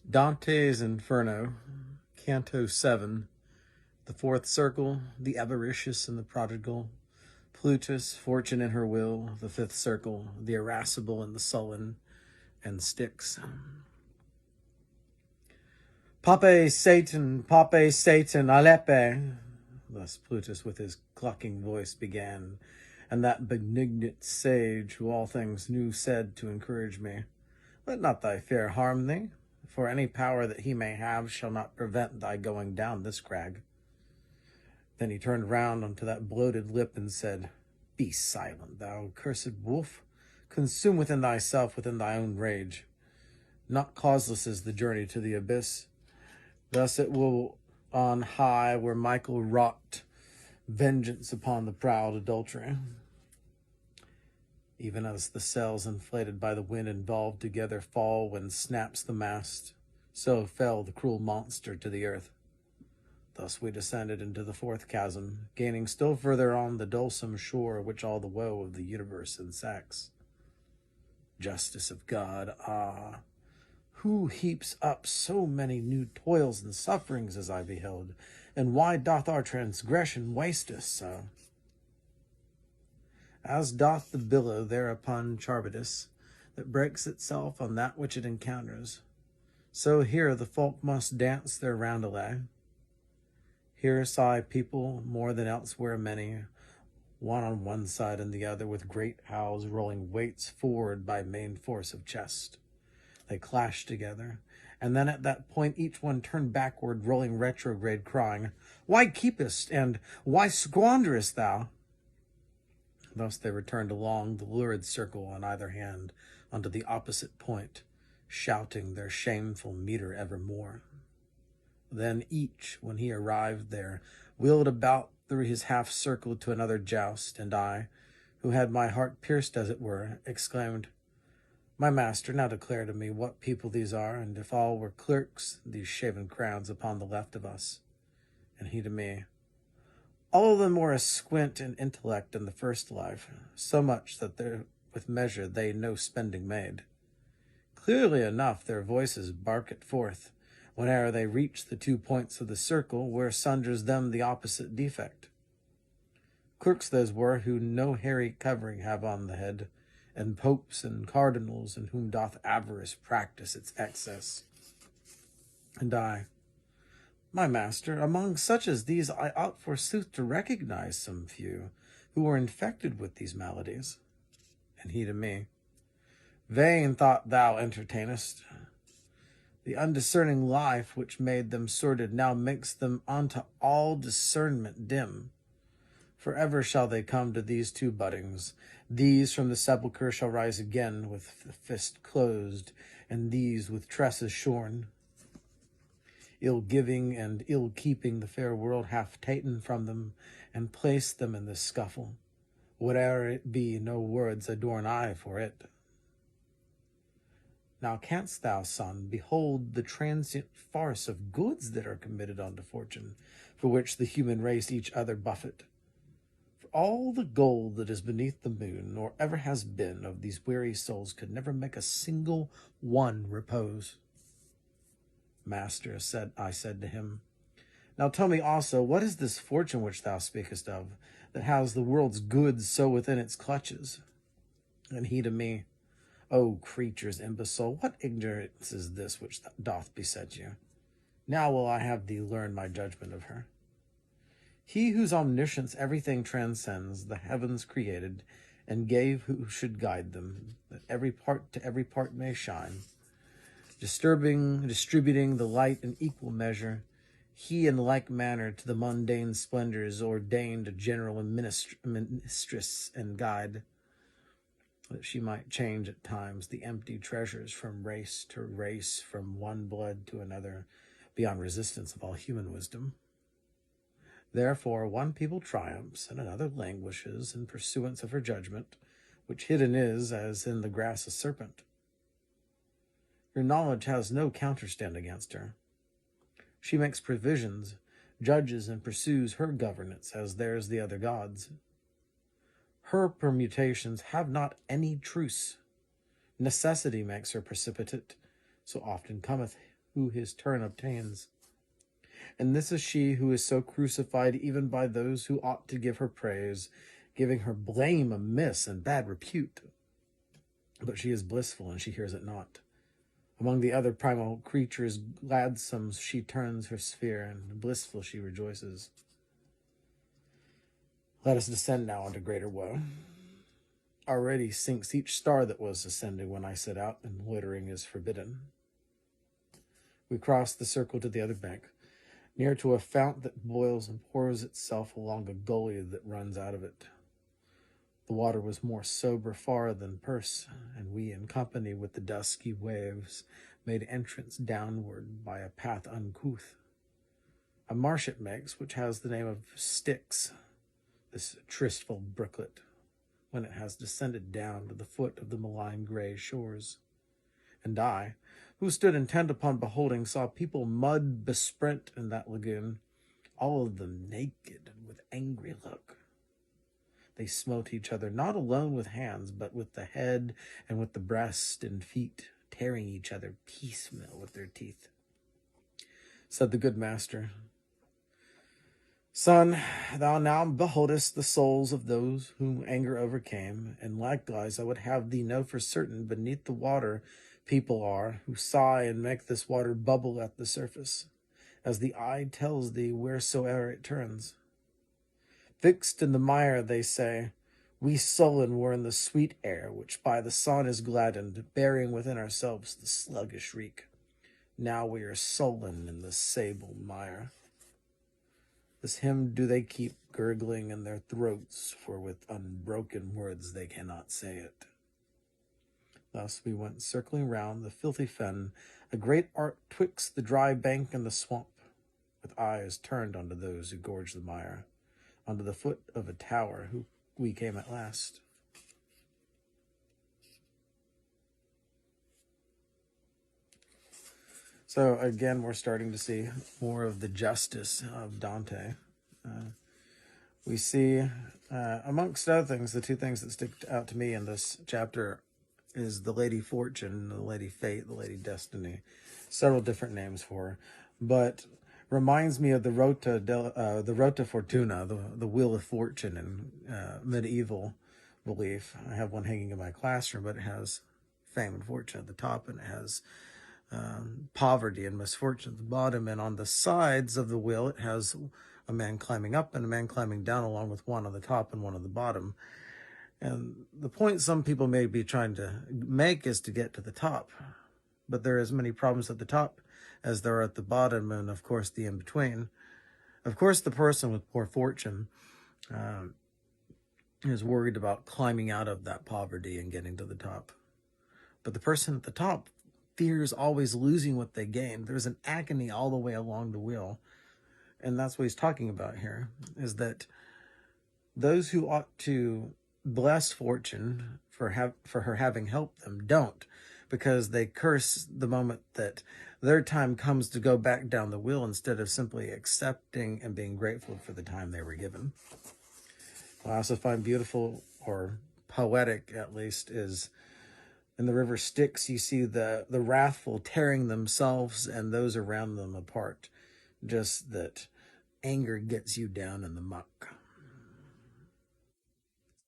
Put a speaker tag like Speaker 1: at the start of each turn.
Speaker 1: Dante's Inferno, Canto 7, the fourth circle, the avaricious and the prodigal, Plutus, fortune in her will, the fifth circle, the irascible and the sullen, and Styx. Pape Satan, Alepe, thus Plutus with his clucking voice began, and that benignant sage who all things knew said to encourage me, let not thy fear harm thee, for any power that he may have shall not prevent thy going down this crag. Then he turned round unto that bloated lip and said, be silent, thou cursed wolf, consume within thyself within thy own rage. Not causeless is the journey to the abyss. Thus it will on high where Michael wrought vengeance upon the proud adultery. Even as the sails inflated by the wind involved together fall when snaps the mast, so fell the cruel monster to the earth. Thus we descended into the fourth chasm, gaining still further on the dulsome shore which all the woe of the universe insects. Justice of God, ah! Who heaps up so many new toils and sufferings as I beheld, and why doth our transgression waste us so? As doth the billow thereupon Charybdis, that breaks itself on that which it encounters, so here the folk must dance their roundelay. Here sigh people more than elsewhere many, one on one side and the other, with great howls rolling weights forward by main force of chest. They clashed together, and then at that point each one turned backward, rolling retrograde, crying, why keepest and why squanderest thou? Thus they returned along the lurid circle on either hand unto the opposite point, shouting their shameful metre evermore. Then each, when he arrived there, wheeled about through his half-circle to another joust, and I, who had my heart pierced as it were, exclaimed, my master, now declare to me what people these are, and if all were clerks, these shaven crowns upon the left of us. And he to me, all of them were a squint in intellect in the first life, so much that with measure they no spending made. Clearly enough their voices bark it forth, whene'er they reach the 2 points of the circle, where sunders them the opposite defect. Clerks those were who no hairy covering have on the head, and popes and cardinals, in whom doth avarice practice its excess. And I, my master, among such as these I ought forsooth to recognize some few who were infected with these maladies. And he to me, vain thought thou entertainest. The undiscerning life which made them sordid now makes them unto all discernment dim. Forever shall they come to these 2 buddings. These from the sepulchre shall rise again with the fist closed, and these with tresses shorn. Ill-giving and ill-keeping the fair world hath ta'en from them, and placed them in this scuffle. Whate'er it be, no words adorn I for it. Now canst thou, son, behold the transient farce of goods that are committed unto fortune, for which the human race each other buffet. For all the gold that is beneath the moon, nor ever has been, of these weary souls could never make a single one repose. Master, I said to him, now tell me also, what is this fortune which thou speakest of, that has the world's goods so within its clutches? And he to me, O creatures imbecile, what ignorance is this which doth beset you? Now will I have thee learn my judgment of her. He whose omniscience everything transcends, the heavens created, and gave who should guide them, that every part to every part may shine, distributing the light in equal measure, he in like manner to the mundane splendors ordained a general mistress and guide, that she might change at times the empty treasures from race to race, from one blood to another, beyond resistance of all human wisdom. Therefore one people triumphs, and another languishes in pursuance of her judgment, which hidden is, as in the grass a serpent. Your knowledge has no counterstand against her. She makes provisions, judges and pursues her governance, as theirs the other gods. Her permutations have not any truce. Necessity makes her precipitate, so often cometh who his turn obtains. And this is she who is so crucified even by those who ought to give her praise, giving her blame amiss and bad repute. But she is blissful, and she hears it not. Among the other primal creatures, gladsome she turns her sphere, and blissful she rejoices. Let us descend now into greater woe. Already sinks each star that was ascending when I set out, and loitering is forbidden. We cross the circle to the other bank, near to a fount that boils and pours itself along a gully that runs out of it. The water was more sober far than purse, and we, in company with the dusky waves, made entrance downward by a path uncouth. A marsh it makes, which has the name of Styx, this tristful brooklet, when it has descended down to the foot of the malign grey shores. And I, who stood intent upon beholding, saw people mud besprent in that lagoon, all of them naked and with angry look. They smote each other, not alone with hands, but with the head and with the breast and feet, tearing each other piecemeal with their teeth. Said the good master, Son, thou now beholdest the souls of those whom anger overcame, and likewise I would have thee know for certain beneath the water people are, who sigh and make this water bubble at the surface, as the eye tells thee wheresoever it turns. Fixed in the mire, they say, we sullen were in the sweet air, which by the sun is gladdened, bearing within ourselves the sluggish reek. Now we are sullen in the sable mire. This hymn do they keep gurgling in their throats, for with unbroken words they cannot say it. Thus we went circling round the filthy fen, a great arc twixt the dry bank and the swamp, with eyes turned unto those who gorge the mire. Unto the foot of a tower who we came at last. So again, we're starting to see more of the justice of Dante. We see, amongst other things, the two things that stick out to me in this chapter is the Lady Fortune, the Lady Fate, the Lady Destiny. Several different names for her, but reminds me of the Rota Fortuna, the Wheel of Fortune in medieval belief. I have one hanging in my classroom, but it has fame and fortune at the top, and it has poverty and misfortune at the bottom, and on the sides of the wheel it has a man climbing up and a man climbing down, along with one on the top and one on the bottom. And the point some people may be trying to make is to get to the top, but there are as many problems at the top as there are at the bottom, and of course the in-between. Of course, the person with poor fortune is worried about climbing out of that poverty and getting to the top. But the person at the top fears always losing what they gain. There's an agony all the way along the wheel. And that's what he's talking about here, is that those who ought to bless fortune for her having helped them don't, because they curse the moment that their time comes to go back down the wheel, instead of simply accepting and being grateful for the time they were given. I also find beautiful, or poetic at least, is in the river Styx, you see the wrathful tearing themselves and those around them apart. Just that anger gets you down in the muck.